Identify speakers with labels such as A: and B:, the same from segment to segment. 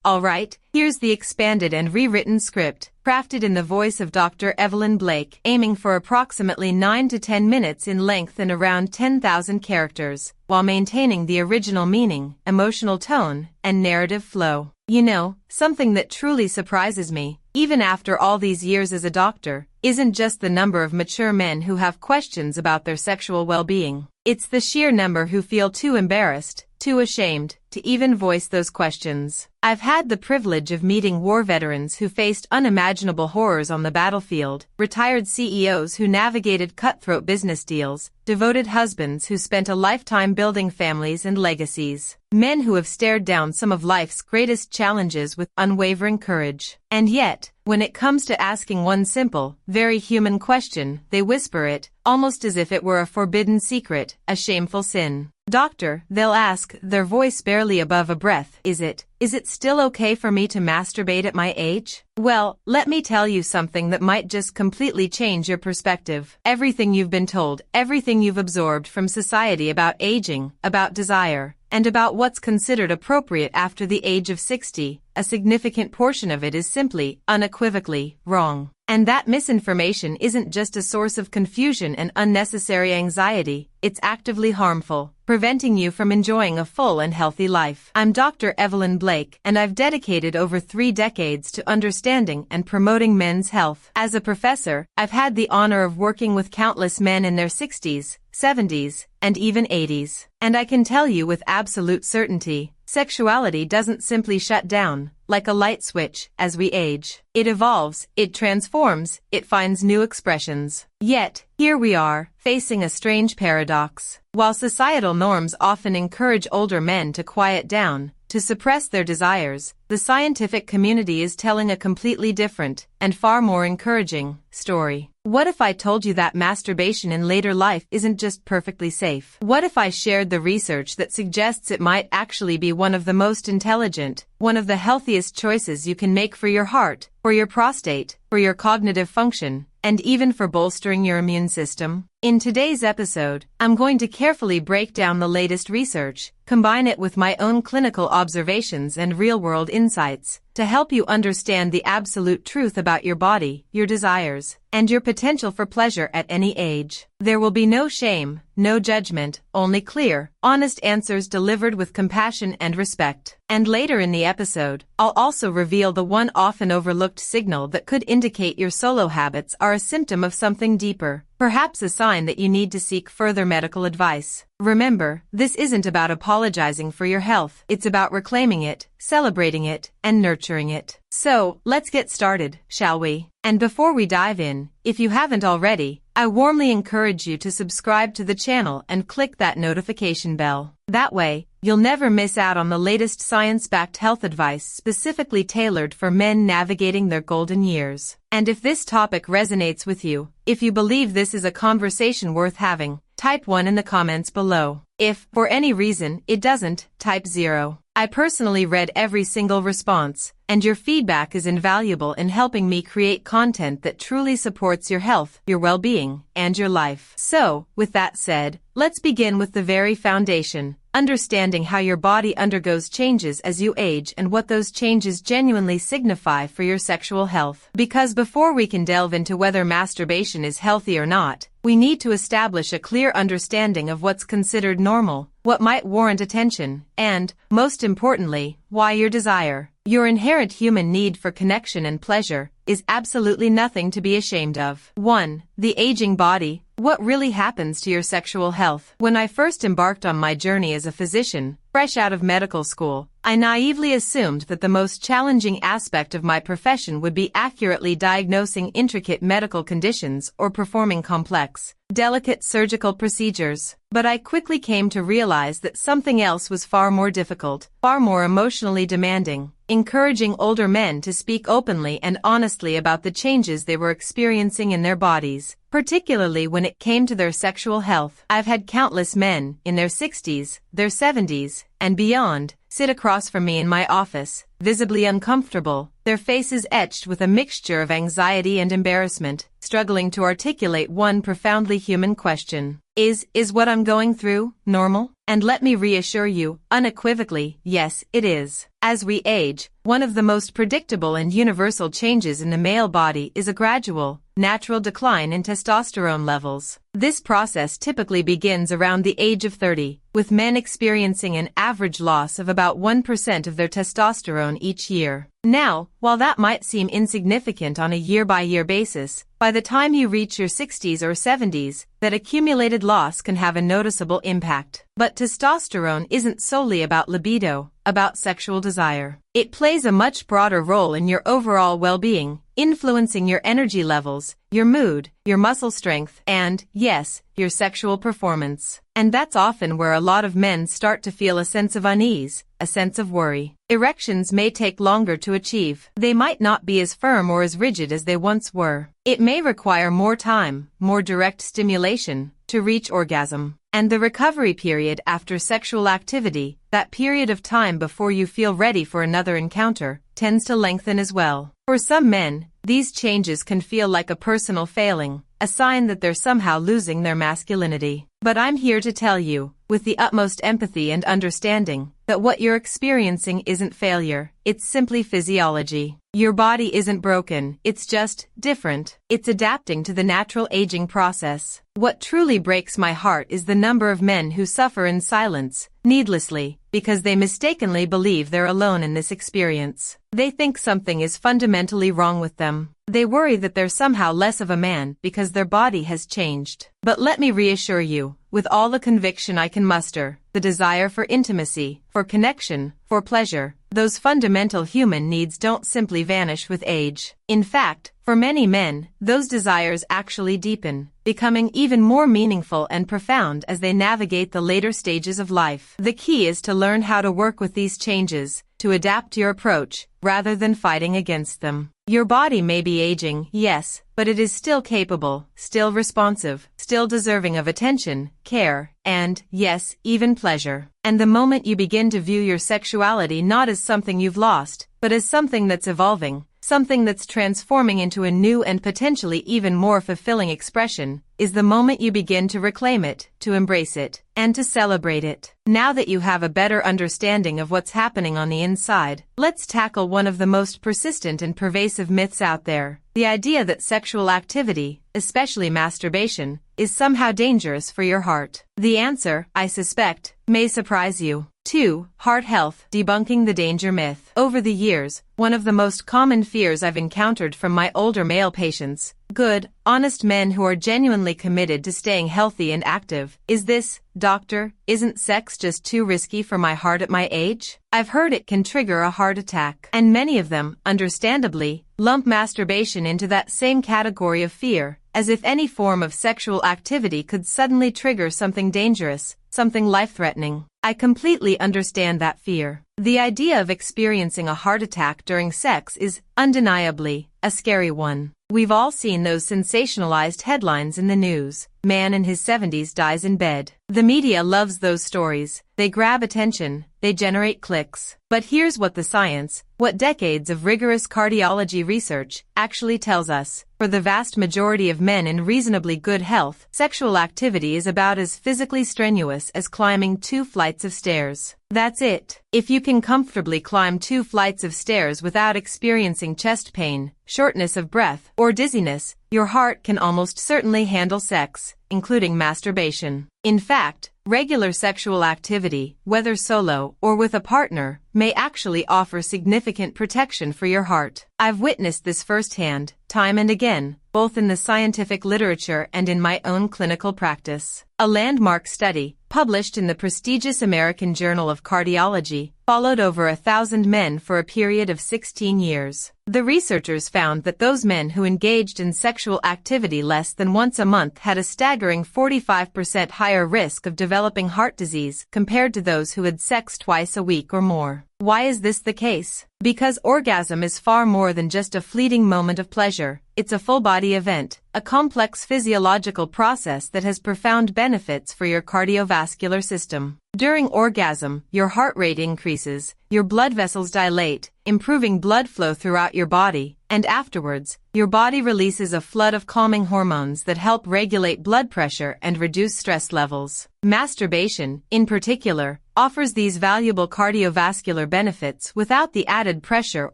A: Alright, here's the expanded and rewritten script, crafted in the voice of Dr. Evelyn Blake, aiming for approximately 9 to 10 minutes in length and around 10,000 characters, while maintaining the original meaning, emotional tone, and narrative flow. You know, something that truly surprises me, even after all these years as a doctor, isn't just the number of mature men who have questions about their sexual well-being. It's the sheer number who feel too embarrassed, too ashamed, to even voice those questions. I've had the privilege of meeting war veterans who faced unimaginable horrors on the battlefield, retired CEOs who navigated cutthroat business deals, devoted husbands who spent a lifetime building families and legacies, men who have stared down some of life's greatest challenges with unwavering courage. And yet, when it comes to asking one simple, very human question, they whisper it, almost as if it were a forbidden secret, a shameful sin. Doctor, they'll ask, their voice barely above a breath, is it still okay for me to masturbate at my age? Well, let me tell you something that might just completely change your perspective. Everything you've been told, everything you've absorbed from society about aging, about desire, and about what's considered appropriate after the age of 60, a significant portion of it is simply, unequivocally, wrong. And that misinformation isn't just a source of confusion and unnecessary anxiety, it's actively harmful, preventing you from enjoying a full and healthy life. I'm Dr. Evelyn Blake, and I've dedicated over 3 decades to understanding and promoting men's health. As a professor, I've had the honor of working with countless men in their 60s, 70s, and even 80s. And I can tell you with absolute certainty, sexuality doesn't simply shut down, like a light switch, as we age. It evolves, it transforms, it finds new expressions. Yet, here we are, facing a strange paradox. While societal norms often encourage older men to quiet down, to suppress their desires, the scientific community is telling a completely different, and far more encouraging, story. What if I told you that masturbation in later life isn't just perfectly safe? What if I shared the research that suggests it might actually be one of the most intelligent, one of the healthiest choices you can make for your heart, for your prostate, for your cognitive function, and even for bolstering your immune system? In today's episode, I'm going to carefully break down the latest research, combine it with my own clinical observations and real-world insights, to help you understand the absolute truth about your body, your desires, and your potential for pleasure at any age. There will be no shame, no judgment, only clear, honest answers delivered with compassion and respect. And later in the episode, I'll also reveal the one often overlooked signal that could indicate your solo habits are a symptom of something deeper, perhaps a sign that you need to seek further medical advice. Remember, this isn't about apologizing for your health. It's about reclaiming it, celebrating it, and nurturing it. So, let's get started, shall we? And before we dive in, if you haven't already, I warmly encourage you to subscribe to the channel and click that notification bell. That way, you'll never miss out on the latest science-backed health advice specifically tailored for men navigating their golden years. And if this topic resonates with you, if you believe this is a conversation worth having, type 1 in the comments below. If, for any reason, it doesn't, type 0. I personally read every single response, and your feedback is invaluable in helping me create content that truly supports your health, your well-being, and your life. So, with that said, let's begin with the very foundation, understanding how your body undergoes changes as you age and what those changes genuinely signify for your sexual health. Because before we can delve into whether masturbation is healthy or not, we need to establish a clear understanding of what's considered normal, what might warrant attention, and, most importantly, why your desire, your inherent human need for connection and pleasure, is absolutely nothing to be ashamed of. 1. The aging body. What really happens to your sexual health? When I first embarked on my journey as a physician, fresh out of medical school, I naively assumed that the most challenging aspect of my profession would be accurately diagnosing intricate medical conditions or performing complex, delicate surgical procedures. But I quickly came to realize that something else was far more difficult, far more emotionally demanding, encouraging older men to speak openly and honestly about the changes they were experiencing in their bodies, particularly when it came to their sexual health. I've had countless men, in their 60s, their 70s, and beyond, sit across from me in my office, visibly uncomfortable, their faces etched with a mixture of anxiety and embarrassment, struggling to articulate one profoundly human question. Is what I'm going through normal? And let me reassure you, unequivocally, yes, it is. As we age, one of the most predictable and universal changes in the male body is a gradual, natural decline in testosterone levels. This process typically begins around the age of 30, with men experiencing an average loss of about 1% of their testosterone each year. Now, while that might seem insignificant on a year-by-year basis, by the time you reach your 60s or 70s, that accumulated loss can have a noticeable impact. But testosterone isn't solely about libido, about sexual desire. It plays a much broader role in your overall well-being, influencing your energy levels, your mood, your muscle strength, and, yes, your sexual performance. And that's often where a lot of men start to feel a sense of unease, a sense of worry. Erections may take longer to achieve. They might not be as firm or as rigid as they once were. It may require more time, more direct stimulation, to reach orgasm. And the recovery period after sexual activity, that period of time before you feel ready for another encounter, tends to lengthen as well. For some men, these changes can feel like a personal failing, a sign that they're somehow losing their masculinity. But I'm here to tell you, with the utmost empathy and understanding, that what you're experiencing isn't failure, it's simply physiology. Your body isn't broken, it's just different. It's adapting to the natural aging process. What truly breaks my heart is the number of men who suffer in silence, needlessly, because they mistakenly believe they're alone in this experience. They think something is fundamentally wrong with them. They worry that they're somehow less of a man because their body has changed. But let me reassure you, with all the conviction I can muster, the desire for intimacy, for connection, for pleasure, those fundamental human needs don't simply vanish with age. In fact, for many men, those desires actually deepen, becoming even more meaningful and profound as they navigate the later stages of life. The key is to learn how to work with these changes, to adapt your approach, rather than fighting against them. Your body may be aging, yes, but it is still capable, still responsive, still deserving of attention, care, and, yes, even pleasure. And the moment you begin to view your sexuality not as something you've lost, but as something that's evolving, something that's transforming into a new and potentially even more fulfilling expression, is the moment you begin to reclaim it, to embrace it, and to celebrate it. Now that you have a better understanding of what's happening on the inside, let's tackle one of the most persistent and pervasive myths out there: the idea that sexual activity, especially masturbation, is somehow dangerous for your heart. The answer, I suspect, may surprise you. 2. Heart health. Debunking the danger myth. Over the years, one of the most common fears I've encountered from my older male patients, good, honest men who are genuinely committed to staying healthy and active, is this: "Doctor, isn't sex just too risky for my heart at my age? I've heard it can trigger a heart attack." And many of them, understandably, lump masturbation into that same category of fear, as if any form of sexual activity could suddenly trigger something dangerous, something life-threatening. I completely understand that fear. The idea of experiencing a heart attack during sex is, undeniably, a scary one. We've all seen those sensationalized headlines in the news: "Man in his 70s dies in bed." The media loves those stories. They grab attention, they generate clicks. But here's what the science, what decades of rigorous cardiology research, actually tells us. For the vast majority of men in reasonably good health, sexual activity is about as physically strenuous as climbing 2 flights of stairs. That's it. If you can comfortably climb 2 flights of stairs without experiencing chest pain, shortness of breath, or dizziness, your heart can almost certainly handle sex, including masturbation. In fact, regular sexual activity, whether solo or with a partner, may actually offer significant protection for your heart. I've witnessed this firsthand, time and again, both in the scientific literature and in my own clinical practice. A landmark study, published in the prestigious American Journal of Cardiology, followed over 1,000 men for a period of 16 years. The researchers found that those men who engaged in sexual activity less than once a month had a staggering 45% higher risk of developing heart disease compared to those who had sex twice a week or more. Why is this the case? Because orgasm is far more than just a fleeting moment of pleasure. It's a full-body event, a complex physiological process that has profound benefits for your cardiovascular system. During orgasm, your heart rate increases, your blood vessels dilate, improving blood flow throughout your body, and afterwards, your body releases a flood of calming hormones that help regulate blood pressure and reduce stress levels. Masturbation, in particular, offers these valuable cardiovascular benefits without the added pressure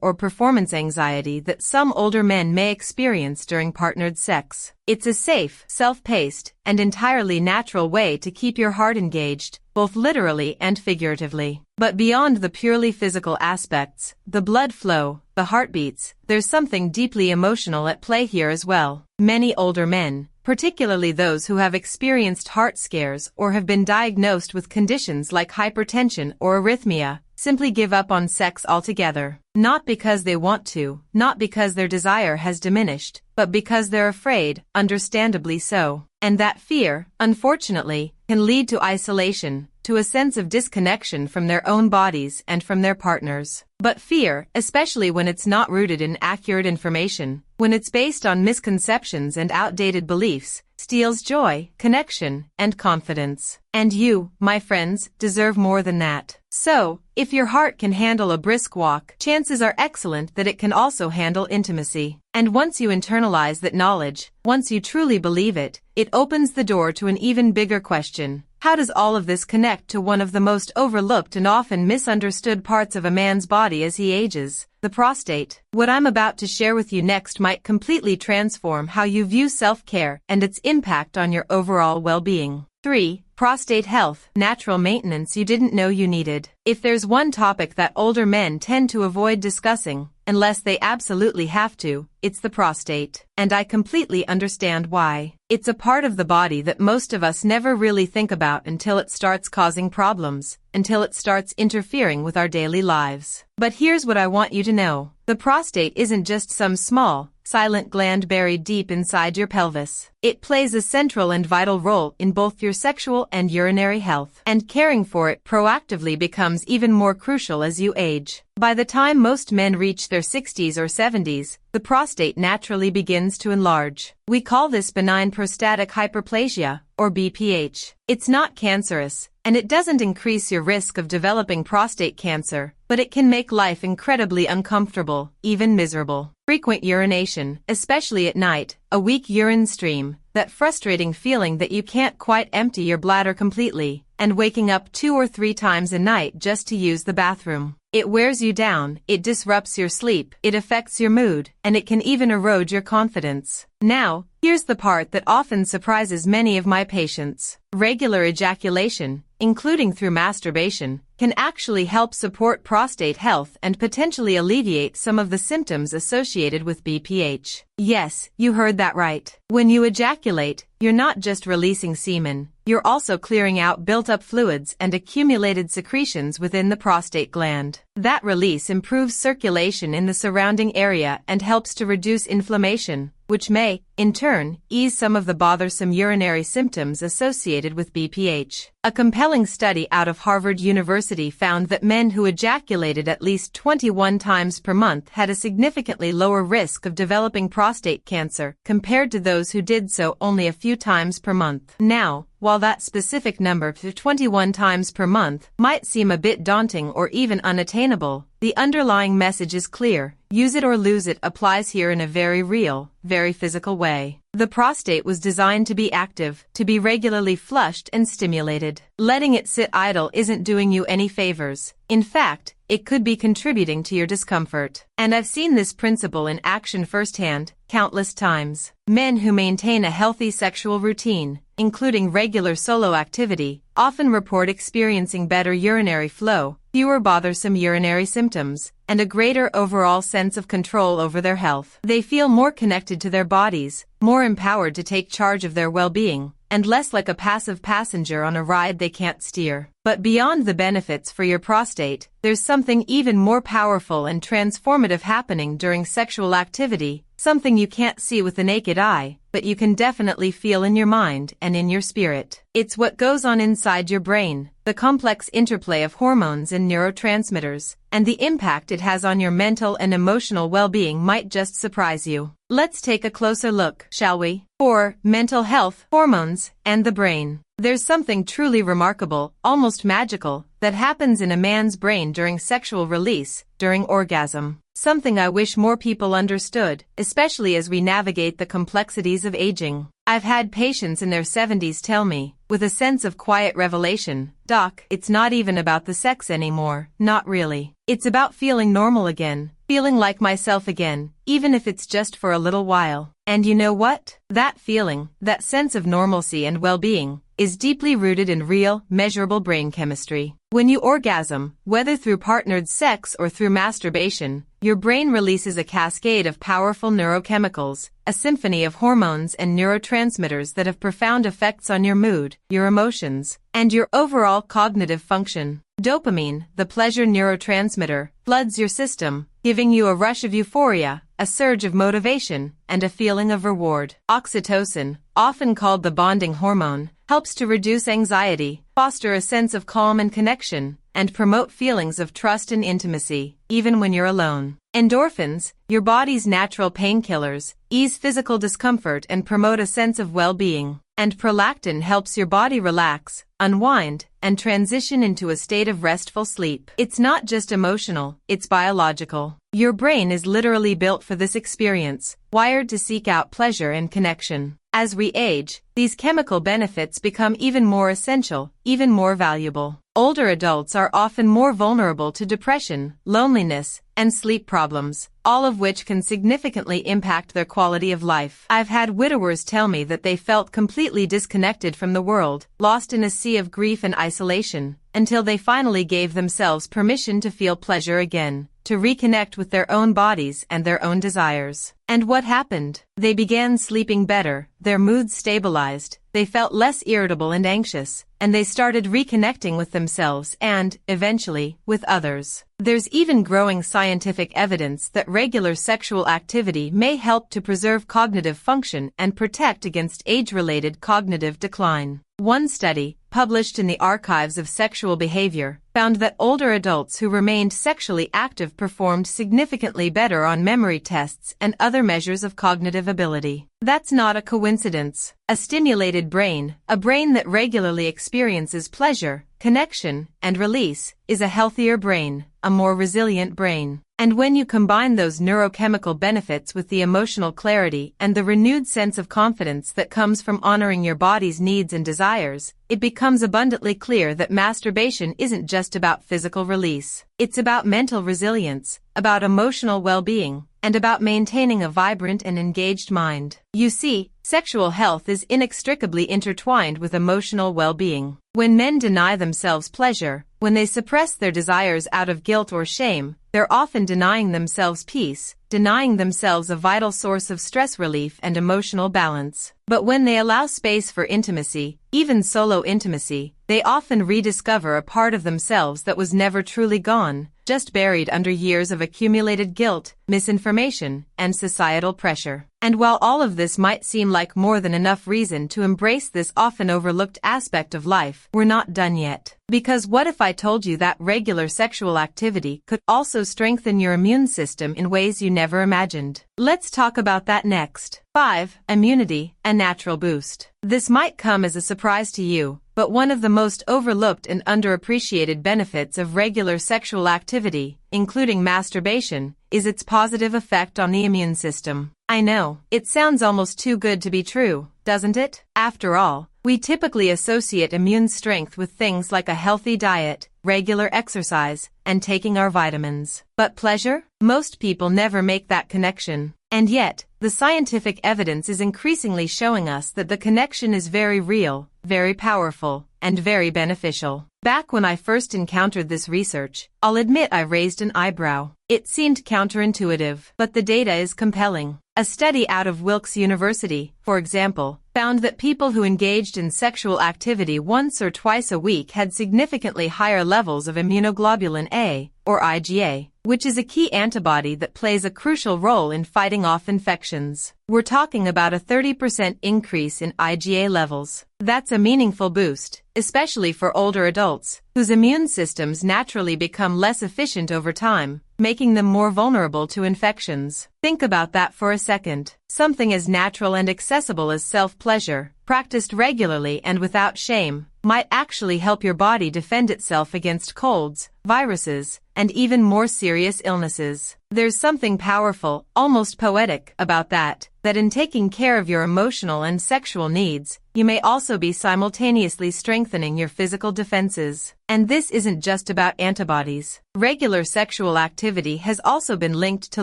A: or performance anxiety that some older men may experience during partnered sex. It's a safe, self-paced, and entirely natural way to keep your heart engaged, both literally and figuratively. But beyond the purely physical aspects, the blood flow, the heartbeats, there's something deeply emotional at play here as well. Many older men, particularly those who have experienced heart scares or have been diagnosed with conditions like hypertension or arrhythmia, simply give up on sex altogether. Not because they want to, not because their desire has diminished, but because they're afraid, understandably so. And that fear, unfortunately, can lead to isolation, to a sense of disconnection from their own bodies and from their partners. But fear, especially when it's not rooted in accurate information, when it's based on misconceptions and outdated beliefs, steals joy, connection, and confidence. And you, my friends, deserve more than that. So, if your heart can handle a brisk walk, chances are excellent that it can also handle intimacy. And once you internalize that knowledge, once you truly believe it, it opens the door to an even bigger question. How does all of this connect to one of the most overlooked and often misunderstood parts of a man's body as he ages, the prostate? What I'm about to share with you next might completely transform how you view self-care and its impact on your overall well-being. 3. Prostate health, natural maintenance you didn't know you needed. If there's one topic that older men tend to avoid discussing, unless they absolutely have to, it's the prostate. And I completely understand why. It's a part of the body that most of us never really think about until it starts causing problems, until it starts interfering with our daily lives. But here's what I want you to know. The prostate isn't just some small, silent gland buried deep inside your pelvis. It plays a central and vital role in both your sexual and urinary health, and caring for it proactively becomes even more crucial as you age. By the time most men reach their 60s or 70s, the prostate naturally begins to enlarge. We call this benign prostatic hyperplasia, or BPH. It's not cancerous, and it doesn't increase your risk of developing prostate cancer, but it can make life incredibly uncomfortable, even miserable. Frequent urination, especially at night, a weak urine stream, that frustrating feeling that you can't quite empty your bladder completely, and waking up 2 or 3 times a night just to use the bathroom. It wears you down, it disrupts your sleep, it affects your mood, and it can even erode your confidence. Now, here's the part that often surprises many of my patients. Regular ejaculation, including through masturbation, can actually help support prostate health and potentially alleviate some of the symptoms associated with BPH. Yes, you heard that right. When you ejaculate, you're not just releasing semen, you're also clearing out built-up fluids and accumulated secretions within the prostate gland. That release improves circulation in the surrounding area and helps to reduce inflammation, which may, in turn, ease some of the bothersome urinary symptoms associated with BPH. A compelling study out of Harvard University found that men who ejaculated at least 21 times per month had a significantly lower risk of developing prostate cancer compared to those who did so only a few times per month. Now, while that specific number of 21 times per month might seem a bit daunting or even unattainable, the underlying message is clear. Use it or lose it applies here in a very real, very physical way. The prostate was designed to be active, to be regularly flushed and stimulated. Letting it sit idle isn't doing you any favors. In fact, it could be contributing to your discomfort. And I've seen this principle in action firsthand, countless times. Men who maintain a healthy sexual routine, including regular solo activity, often report experiencing better urinary flow, fewer bothersome urinary symptoms, and a greater overall sense of control over their health. They feel more connected to their bodies, more empowered to take charge of their well-being, and less like a passive passenger on a ride they can't steer. But beyond the benefits for your prostate, there's something even more powerful and transformative happening during sexual activity, something you can't see with the naked eye, but you can definitely feel in your mind and in your spirit. It's what goes on inside your brain, the complex interplay of hormones and neurotransmitters, and the impact it has on your mental and emotional well-being might just surprise you. Let's take a closer look, shall we? 4. Mental health, hormones, and the brain. There's something truly remarkable, almost magical, that happens in a man's brain during sexual release, during orgasm. Something I wish more people understood, especially as we navigate the complexities of aging. I've had patients in their 70s tell me, with a sense of quiet revelation, "Doc, it's not even about the sex anymore, not really. It's about feeling normal again, feeling like myself again, even if it's just for a little while." And you know what? That feeling, that sense of normalcy and well-being, is deeply rooted in real, measurable brain chemistry. When you orgasm, whether through partnered sex or through masturbation, your brain releases a cascade of powerful neurochemicals, a symphony of hormones and neurotransmitters that have profound effects on your mood, your emotions, and your overall cognitive function. Dopamine, the pleasure neurotransmitter, floods your system, giving you a rush of euphoria, a surge of motivation, and a feeling of reward. Oxytocin, often called the bonding hormone, helps to reduce anxiety, foster a sense of calm and connection, and promote feelings of trust and intimacy, even when you're alone. Endorphins, your body's natural painkillers, ease physical discomfort and promote a sense of well-being. And prolactin helps your body relax, unwind, and transition into a state of restful sleep. It's not just emotional, it's biological. Your brain is literally built for this experience, wired to seek out pleasure and connection. As we age, these chemical benefits become even more essential, even more valuable. Older adults are often more vulnerable to depression, loneliness, and sleep problems, all of which can significantly impact their quality of life. I've had widowers tell me that they felt completely disconnected from the world, lost in a sea of grief and isolation, until they finally gave themselves permission to feel pleasure again, to reconnect with their own bodies and their own desires. And what happened? They began sleeping better, their moods stabilized, they felt less irritable and anxious, and they started reconnecting with themselves and, eventually, with others. There's even growing scientific evidence that regular sexual activity may help to preserve cognitive function and protect against age-related cognitive decline. One study, published in the Archives of Sexual Behavior, found that older adults who remained sexually active performed significantly better on memory tests and other measures of cognitive ability. That's not a coincidence. A stimulated brain, a brain that regularly experiences pleasure, connection, and release, is a healthier brain, a more resilient brain. And when you combine those neurochemical benefits with the emotional clarity and the renewed sense of confidence that comes from honoring your body's needs and desires, it becomes abundantly clear that masturbation isn't just about physical release. It's about mental resilience, about emotional well-being, and about maintaining a vibrant and engaged mind. You see, sexual health is inextricably intertwined with emotional well-being. When men deny themselves pleasure, when they suppress their desires out of guilt or shame, they're often denying themselves peace, denying themselves a vital source of stress relief and emotional balance. But when they allow space for intimacy, even solo intimacy, they often rediscover a part of themselves that was never truly gone, just buried under years of accumulated guilt, misinformation, and societal pressure. And while all of this might seem like more than enough reason to embrace this often overlooked aspect of life, we're not done yet. Because what if I told you that regular sexual activity could also strengthen your immune system in ways you never imagined? Let's talk about that next. 5. Immunity, a natural boost. This might come as a surprise to you, but one of the most overlooked and underappreciated benefits of regular sexual activity, including masturbation, is its positive effect on the immune system. I know, it sounds almost too good to be true, doesn't it? After all, we typically associate immune strength with things like a healthy diet, regular exercise, and taking our vitamins. But pleasure? Most people never make that connection. And yet, the scientific evidence is increasingly showing us that the connection is very real, very powerful, and very beneficial. Back when I first encountered this research, I'll admit I raised an eyebrow. It seemed counterintuitive, but the data is compelling. A study out of Wilkes University, for example, found that people who engaged in sexual activity once or twice a week had significantly higher levels of immunoglobulin A, or IgA, which is a key antibody that plays a crucial role in fighting off infections. We're talking about a 30% increase in IgA levels. That's a meaningful boost, especially for older adults, whose immune systems naturally become less efficient over time, making them more vulnerable to infections. Think about that for a second. Something as natural and accessible as self-pleasure, practiced regularly and without shame, might actually help your body defend itself against colds, viruses, and even more serious illnesses. There's something powerful, almost poetic, about that in taking care of your emotional and sexual needs, you may also be simultaneously strengthening your physical defenses. And this isn't just about antibodies. Regular sexual activity has also been linked to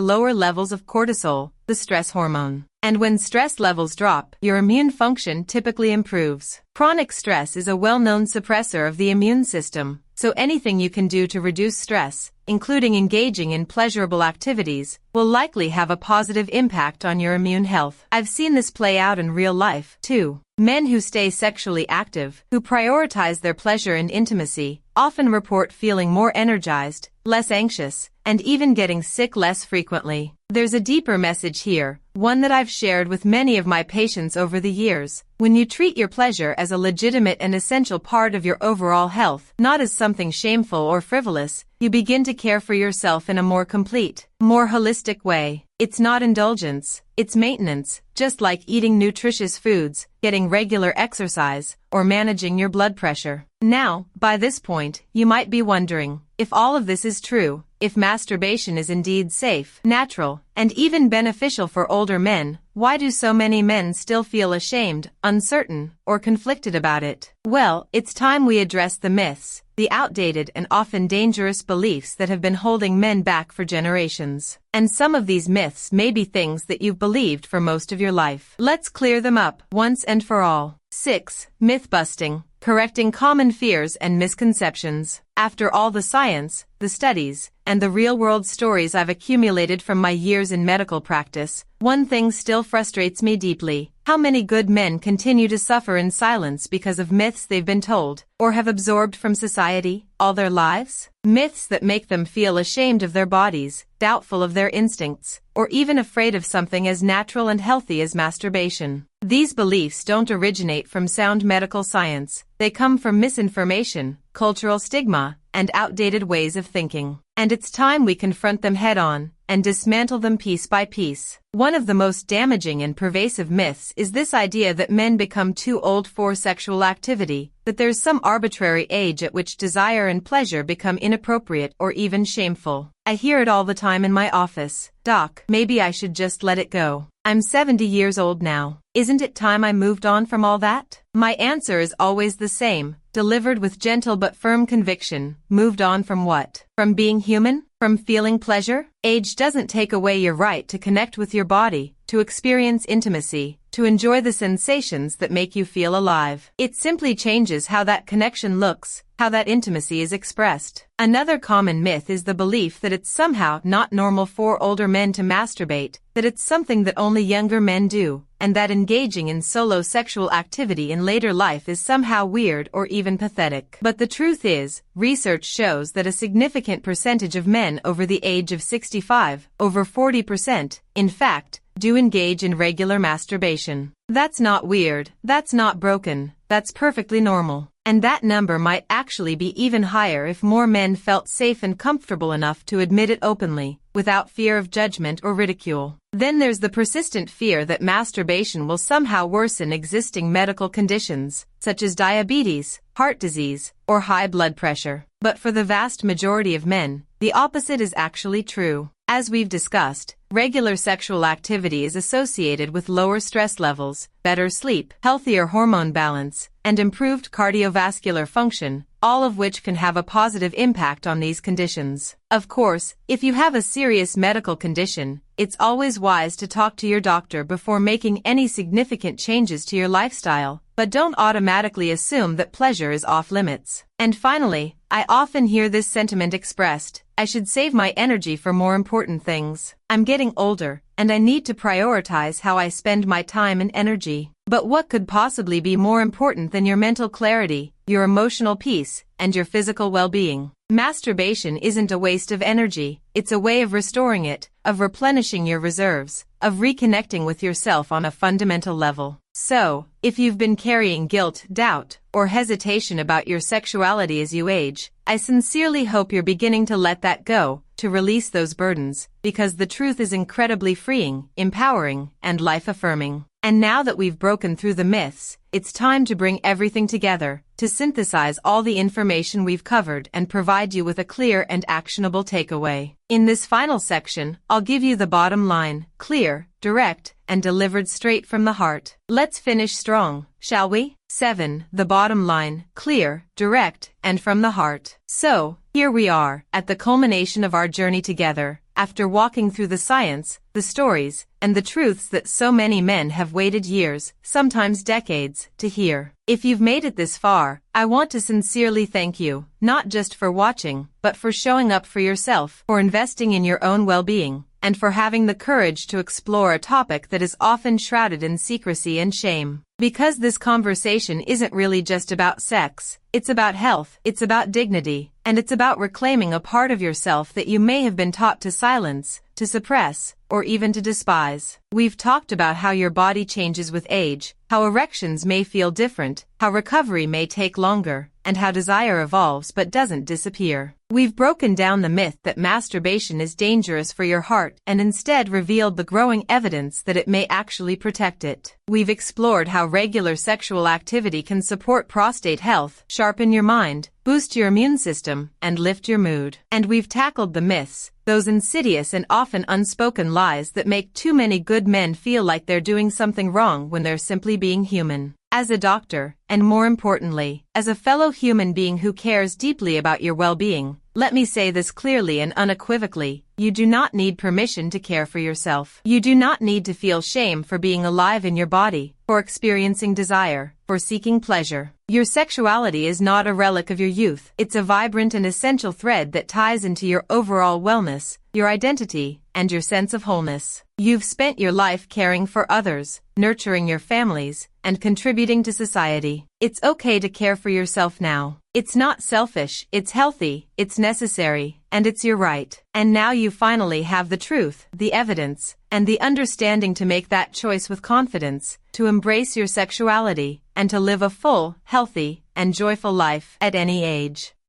A: lower levels of cortisol, the stress hormone. And when stress levels drop, your immune function typically improves. Chronic stress is a well-known suppressor of the immune system, so anything you can do to reduce stress, including engaging in pleasurable activities, will likely have a positive impact on your immune health. I've seen this play out in real life, too. Men who stay sexually active, who prioritize their pleasure and intimacy, often report feeling more energized, less anxious, and even getting sick less frequently. There's a deeper message here, one that I've shared with many of my patients over the years. When you treat your pleasure as a legitimate and essential part of your overall health, not as something shameful or frivolous, you begin to care for yourself in a more complete, more holistic way. It's not indulgence, it's maintenance, just like eating nutritious foods, getting regular exercise, or managing your blood pressure. Now, by this point, you might be wondering, if all of this is true, if masturbation is indeed safe, natural, and even beneficial for older men, why do so many men still feel ashamed, uncertain, or conflicted about it? Well, it's time we address the myths, the outdated and often dangerous beliefs that have been holding men back for generations. And some of these myths may be things that you've believed for most of your life. Let's clear them up, once and for all. 6. Myth-busting. Correcting common fears and misconceptions. After all the science, the studies, and the real-world stories I've accumulated from my years in medical practice, one thing still frustrates me deeply. How many good men continue to suffer in silence because of myths they've been told, or have absorbed from society, all their lives? Myths that make them feel ashamed of their bodies, doubtful of their instincts, or even afraid of something as natural and healthy as masturbation. These beliefs don't originate from sound medical science. They come from misinformation, cultural stigma, and outdated ways of thinking. And it's time we confront them head-on and dismantle them piece by piece. One of the most damaging and pervasive myths is this idea that men become too old for sexual activity, that there's some arbitrary age at which desire and pleasure become inappropriate or even shameful. I hear it all the time in my office. Doc, maybe I should just let it go. I'm 70 years old now. Isn't it time I moved on from all that? My answer is always the same, delivered with gentle but firm conviction. Moved on from what? From being human? From feeling pleasure? Age doesn't take away your right to connect with your body, to experience intimacy, to enjoy the sensations that make you feel alive. It simply changes how that connection looks, how that intimacy is expressed. Another common myth is the belief that it's somehow not normal for older men to masturbate, that it's something that only younger men do, and that engaging in solo sexual activity in later life is somehow weird or even pathetic. But the truth is, research shows that a significant percentage of men over the age of 65, over 40%, in fact, do engage in regular masturbation. That's not weird, that's not broken, that's perfectly normal. And that number might actually be even higher if more men felt safe and comfortable enough to admit it openly, without fear of judgment or ridicule. Then there's the persistent fear that masturbation will somehow worsen existing medical conditions, such as diabetes, heart disease, or high blood pressure. But for the vast majority of men, the opposite is actually true. As we've discussed, regular sexual activity is associated with lower stress levels, better sleep, healthier hormone balance, and improved cardiovascular function, all of which can have a positive impact on these conditions. Of course, if you have a serious medical condition, it's always wise to talk to your doctor before making any significant changes to your lifestyle, but don't automatically assume that pleasure is off limits. And finally, I often hear this sentiment expressed: I should save my energy for more important things. I'm getting older, and I need to prioritize how I spend my time and energy. But what could possibly be more important than your mental clarity, your emotional peace, and your physical well-being? Masturbation isn't a waste of energy, it's a way of restoring it, of replenishing your reserves, of reconnecting with yourself on a fundamental level. So, if you've been carrying guilt, doubt, or hesitation about your sexuality as you age, I sincerely hope you're beginning to let that go, to release those burdens, because the truth is incredibly freeing, empowering, and life-affirming. And now that we've broken through the myths, it's time to bring everything together, to synthesize all the information we've covered and provide you with a clear and actionable takeaway. In this final section, I'll give you the bottom line, clear, direct, and delivered straight from the heart. Let's finish strong, shall we? 7. The bottom line, clear, direct, and from the heart. So, here we are, at the culmination of our journey together, after walking through the science, the stories, and the truths that so many men have waited years, sometimes decades, to hear. If you've made it this far, I want to sincerely thank you, not just for watching, but for showing up for yourself, for investing in your own well-being, and for having the courage to explore a topic that is often shrouded in secrecy and shame. Because this conversation isn't really just about sex, it's about health, it's about dignity, and it's about reclaiming a part of yourself that you may have been taught to silence, to suppress, or even to despise. We've talked about how your body changes with age, how erections may feel different, how recovery may take longer, and how desire evolves but doesn't disappear. We've broken down the myth that masturbation is dangerous for your heart and instead revealed the growing evidence that it may actually protect it. We've explored how regular sexual activity can support prostate health, sharpen your mind, boost your immune system, and lift your mood. And we've tackled the myths, those insidious and often unspoken lies that make too many good men feel like they're doing something wrong when they're simply being human. As a doctor, and more importantly, as a fellow human being who cares deeply about your well-being, let me say this clearly and unequivocally, you do not need permission to care for yourself. You do not need to feel shame for being alive in your body, for experiencing desire, for seeking pleasure. Your sexuality is not a relic of your youth. It's a vibrant and essential thread that ties into your overall wellness, your identity, and your sense of wholeness. You've spent your life caring for others, nurturing your families, and contributing to society. It's okay to care for yourself now. It's not selfish, it's healthy, it's necessary, and it's your right. And now you finally have the truth, the evidence, and the understanding to make that choice with confidence, to embrace your sexuality, and to live a full, healthy, and joyful life at any age.